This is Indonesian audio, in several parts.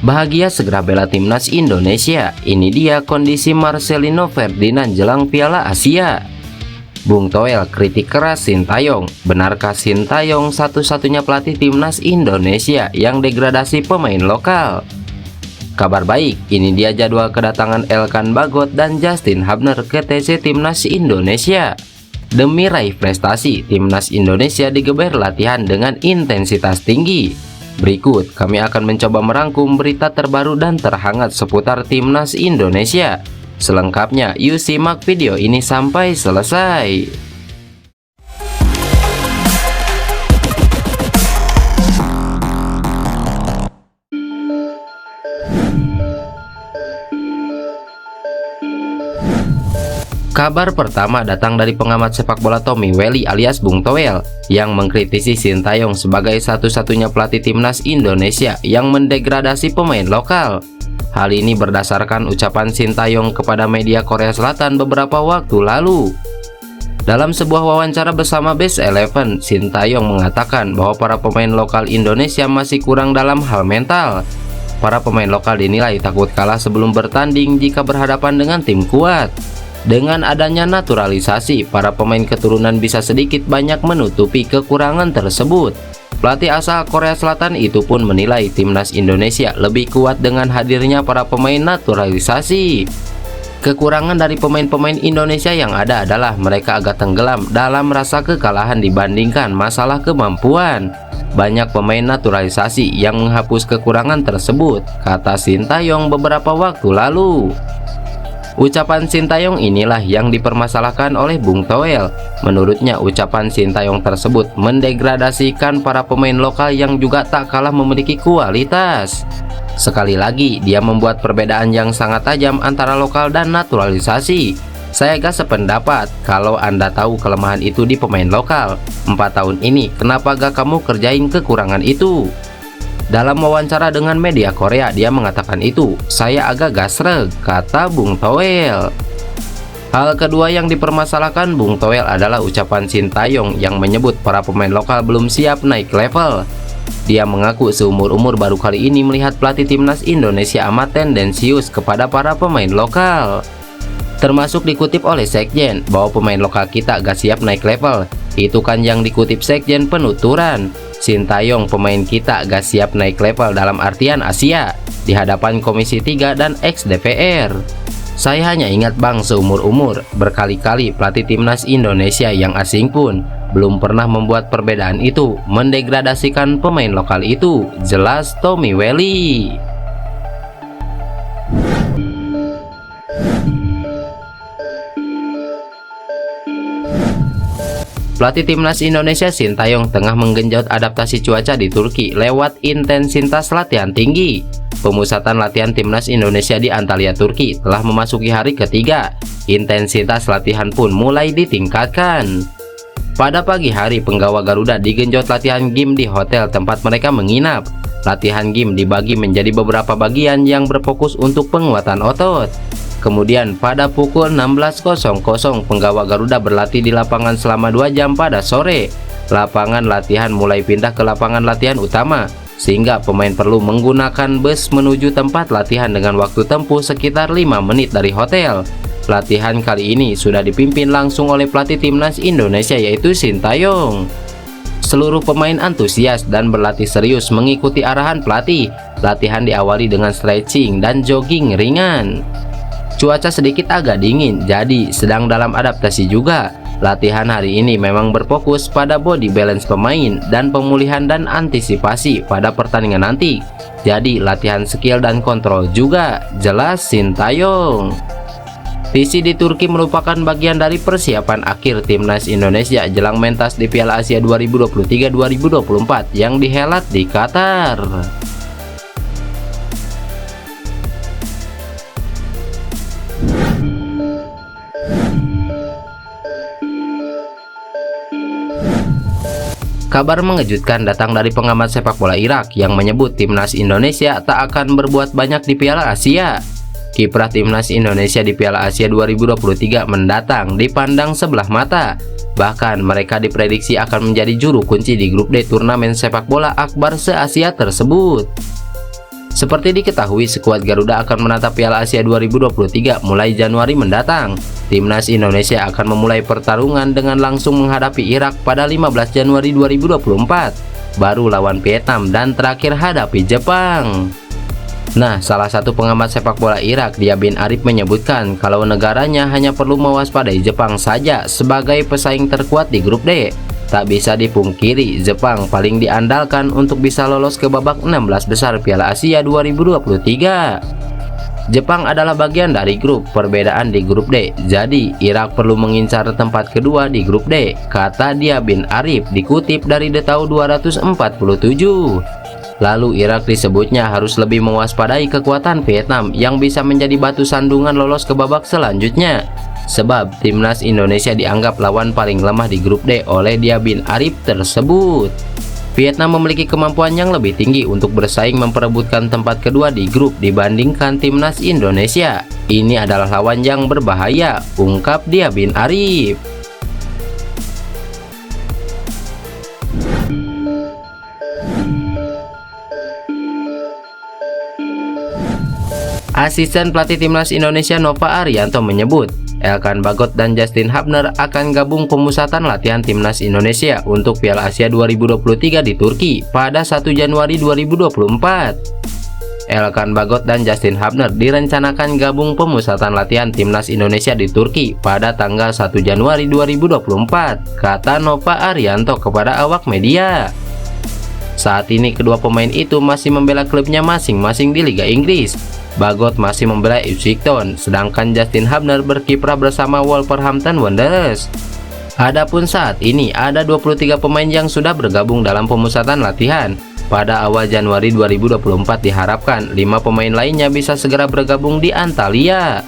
Bahagia segera bela timnas Indonesia. Ini dia kondisi Marcelino Ferdinand jelang Piala Asia. Bung Toel kritik keras Sintayong. Benarkah Sintayong satu-satunya pelatih timnas Indonesia yang degradasi pemain lokal? Kabar baik, ini dia jadwal kedatangan Elkan Bagot dan Justin Hubner ke TC Timnas Indonesia. Demi raih prestasi, timnas Indonesia digeber latihan dengan intensitas tinggi. Berikut kami akan mencoba merangkum berita terbaru dan terhangat seputar timnas Indonesia. Selengkapnya, yuk simak video ini sampai selesai. Kabar pertama datang dari pengamat sepak bola Tommy Welly alias Bung Toel yang mengkritisi Sintayong sebagai satu-satunya pelatih timnas Indonesia yang mendegradasi pemain lokal. Hal ini berdasarkan ucapan Sintayong kepada media Korea Selatan beberapa waktu lalu. Dalam sebuah wawancara bersama Best Eleven, Sintayong mengatakan bahwa para pemain lokal Indonesia masih kurang dalam hal mental. Para pemain lokal dinilai takut kalah sebelum bertanding jika berhadapan dengan tim kuat. Dengan adanya naturalisasi, para pemain keturunan bisa sedikit banyak menutupi kekurangan tersebut. Pelatih asal Korea Selatan itu pun menilai timnas Indonesia lebih kuat dengan hadirnya para pemain naturalisasi. Kekurangan dari pemain-pemain Indonesia yang ada adalah mereka agak tenggelam dalam rasa kekalahan dibandingkan masalah kemampuan. Banyak pemain naturalisasi yang menghapus kekurangan tersebut, kata Sintayong beberapa waktu lalu. Ucapan Sintayong inilah yang dipermasalahkan oleh Bung Toel. Menurutnya, ucapan Sintayong tersebut mendegradasikan para pemain lokal yang juga tak kalah memiliki kualitas. Sekali lagi, dia membuat perbedaan yang sangat tajam antara lokal dan naturalisasi. Saya gak sependapat, kalau Anda tahu kelemahan itu di pemain lokal. 4 tahun ini, kenapa gak kamu kerjain kekurangan itu? Dalam wawancara dengan media Korea, dia mengatakan itu, "Saya agak gasreg," kata Bung Toel. Hal kedua yang dipermasalahkan Bung Toel adalah ucapan Sintayong yang menyebut para pemain lokal belum siap naik level. Dia mengaku seumur-umur baru kali ini melihat pelatih timnas Indonesia amat tendensius kepada para pemain lokal. Termasuk dikutip oleh Sekjen bahwa pemain lokal kita gak siap naik level. Itu kan yang dikutip Sekjen penuturan. Sintayong pemain kita gak siap naik level dalam artian Asia di hadapan Komisi 3 dan ex-DPR. Saya hanya ingat bang, seumur-umur berkali-kali pelatih timnas Indonesia yang asing pun belum pernah membuat perbedaan itu, mendegradasikan pemain lokal itu, jelas Tommy Welly. Pelatih timnas Indonesia Sintayong tengah menggenjot adaptasi cuaca di Turki lewat intensitas latihan tinggi. Pemusatan latihan timnas Indonesia di Antalya, Turki telah memasuki hari ketiga. Intensitas latihan pun mulai ditingkatkan. Pada pagi hari, penggawa Garuda digenjot latihan gym di hotel tempat mereka menginap. Latihan gym dibagi menjadi beberapa bagian yang berfokus untuk penguatan otot. Kemudian pada pukul 16.00 penggawa Garuda berlatih di lapangan selama 2 jam pada sore. Lapangan latihan mulai pindah ke lapangan latihan utama, sehingga pemain perlu menggunakan bus menuju tempat latihan dengan waktu tempuh sekitar 5 menit dari hotel. Latihan kali ini sudah dipimpin langsung oleh pelatih timnas Indonesia yaitu Sintayong. Seluruh pemain antusias dan berlatih serius mengikuti arahan pelatih. Latihan diawali dengan stretching dan jogging ringan. Cuaca sedikit agak dingin, jadi sedang dalam adaptasi juga. Latihan hari ini memang berfokus pada body balance pemain dan pemulihan dan antisipasi pada pertandingan nanti. Jadi latihan skill dan kontrol juga, jelas Sintayong. Visi di Turki merupakan bagian dari persiapan akhir timnas Indonesia jelang mentas di Piala Asia 2023-2024 yang dihelat di Qatar. Kabar mengejutkan datang dari pengamat sepak bola Irak yang menyebut timnas Indonesia tak akan berbuat banyak di Piala Asia. Kiprah timnas Indonesia di Piala Asia 2023 mendatang dipandang sebelah mata. Bahkan mereka diprediksi akan menjadi juru kunci di grup D turnamen sepak bola akbar se-Asia tersebut. Seperti diketahui, skuad Garuda akan menatap Piala Asia 2023 mulai Januari mendatang. Timnas Indonesia akan memulai pertarungan dengan langsung menghadapi Irak pada 15 Januari 2024, baru lawan Vietnam dan terakhir hadapi Jepang. Nah, salah satu pengamat sepak bola Irak, Dia bin Arif, menyebutkan kalau negaranya hanya perlu mewaspadai Jepang saja sebagai pesaing terkuat di grup D. Tak bisa dipungkiri, Jepang paling diandalkan untuk bisa lolos ke babak 16 besar Piala Asia 2023. Jepang adalah bagian dari grup perbedaan di grup D, jadi Irak perlu mengincar tempat kedua di grup D, kata Dia bin Arif dikutip dari Detau 247. Lalu Irak disebutnya harus lebih mewaspadai kekuatan Vietnam yang bisa menjadi batu sandungan lolos ke babak selanjutnya. Sebab timnas Indonesia dianggap lawan paling lemah di grup D oleh Dia bin Arif tersebut. Vietnam memiliki kemampuan yang lebih tinggi untuk bersaing memperebutkan tempat kedua di grup dibandingkan timnas Indonesia. Ini adalah lawan yang berbahaya, ungkap Dia bin Arif. Asisten pelatih timnas Indonesia Nova Arianto menyebut, Elkan Bagot dan Justin Hubner akan gabung pemusatan latihan timnas Indonesia untuk Piala Asia 2023 di Turki pada 1 Januari 2024. Elkan Bagot dan Justin Hubner direncanakan gabung pemusatan latihan timnas Indonesia di Turki pada tanggal 1 Januari 2024, kata Nova Arianto kepada awak media. Saat ini kedua pemain itu masih membela klubnya masing-masing di Liga Inggris. Bagot masih membela Ipswich Town, sedangkan Justin Hubner berkiprah bersama Wolverhampton Wanderers. Adapun saat ini ada 23 pemain yang sudah bergabung dalam pemusatan latihan. Pada awal Januari 2024 diharapkan 5 pemain lainnya bisa segera bergabung di Antalya.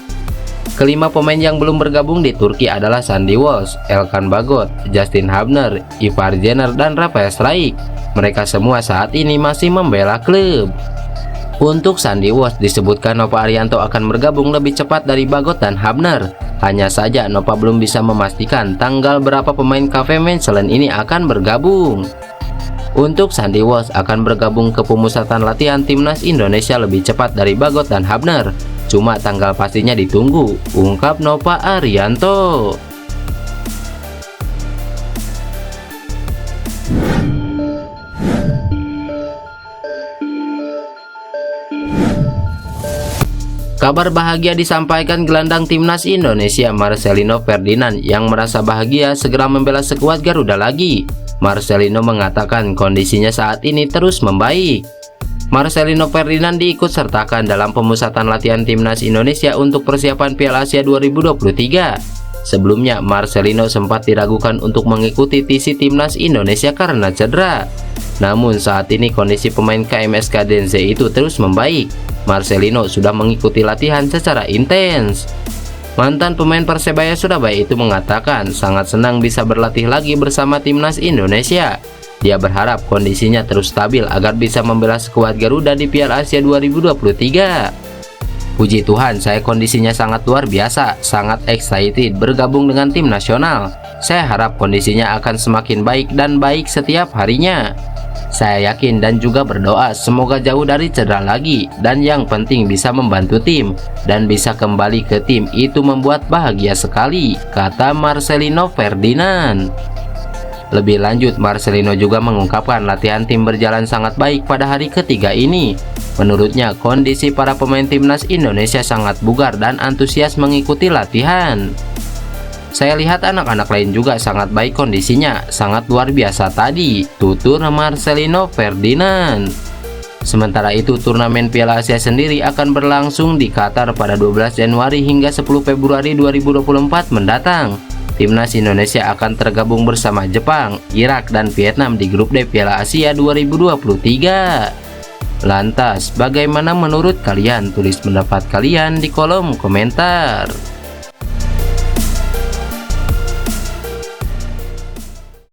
Kelima pemain yang belum bergabung di Turki adalah Sandy Walsh, Elkan Bagot, Justin Hubner, Ivar Jenner, dan Rafael Struijk. Mereka semua saat ini masih membela klub. Untuk Sandy Walsh disebutkan Nova Arianto akan bergabung lebih cepat dari Bagot dan Hubner. Hanya saja Nova belum bisa memastikan tanggal berapa pemain KV Mechelen ini akan bergabung. Untuk Sandy Walsh akan bergabung ke pemusatan latihan timnas Indonesia lebih cepat dari Bagot dan Hubner. Cuma tanggal pastinya ditunggu, ungkap Nova Arianto. Kabar bahagia disampaikan gelandang timnas Indonesia Marcelino Ferdinand yang merasa bahagia segera membela skuad Garuda lagi. Marcelino mengatakan kondisinya saat ini terus membaik. Marcelino Ferdinand diikut sertakan dalam pemusatan latihan timnas Indonesia untuk persiapan Piala Asia 2023. Sebelumnya Marcelino sempat diragukan untuk mengikuti TC timnas Indonesia karena cedera. Namun saat ini kondisi pemain KMSK Denze itu terus membaik. Marcelino sudah mengikuti latihan secara intens. Mantan pemain Persebaya Surabaya itu mengatakan sangat senang bisa berlatih lagi bersama timnas Indonesia. Dia berharap kondisinya terus stabil agar bisa membela skuad Garuda di Piala Asia 2023. Puji Tuhan, saya kondisinya sangat luar biasa, sangat excited bergabung dengan tim nasional. Saya harap kondisinya akan semakin baik dan baik setiap harinya. Saya yakin dan juga berdoa semoga jauh dari cedera lagi, dan yang penting bisa membantu tim dan bisa kembali ke tim, itu membuat bahagia sekali, kata Marcelino Ferdinand. Lebih lanjut, Marcelino juga mengungkapkan latihan tim berjalan sangat baik pada hari ketiga ini. Menurutnya kondisi para pemain timnas Indonesia sangat bugar dan antusias mengikuti latihan. Saya lihat anak-anak lain juga sangat baik kondisinya, sangat luar biasa tadi, tutur Marcelino Ferdinand. Sementara itu, turnamen Piala Asia sendiri akan berlangsung di Qatar pada 12 Januari hingga 10 Februari 2024 mendatang. Timnas Indonesia akan tergabung bersama Jepang, Irak, dan Vietnam di grup D Piala Asia 2023. Lantas, bagaimana menurut kalian? Tulis pendapat kalian di kolom komentar.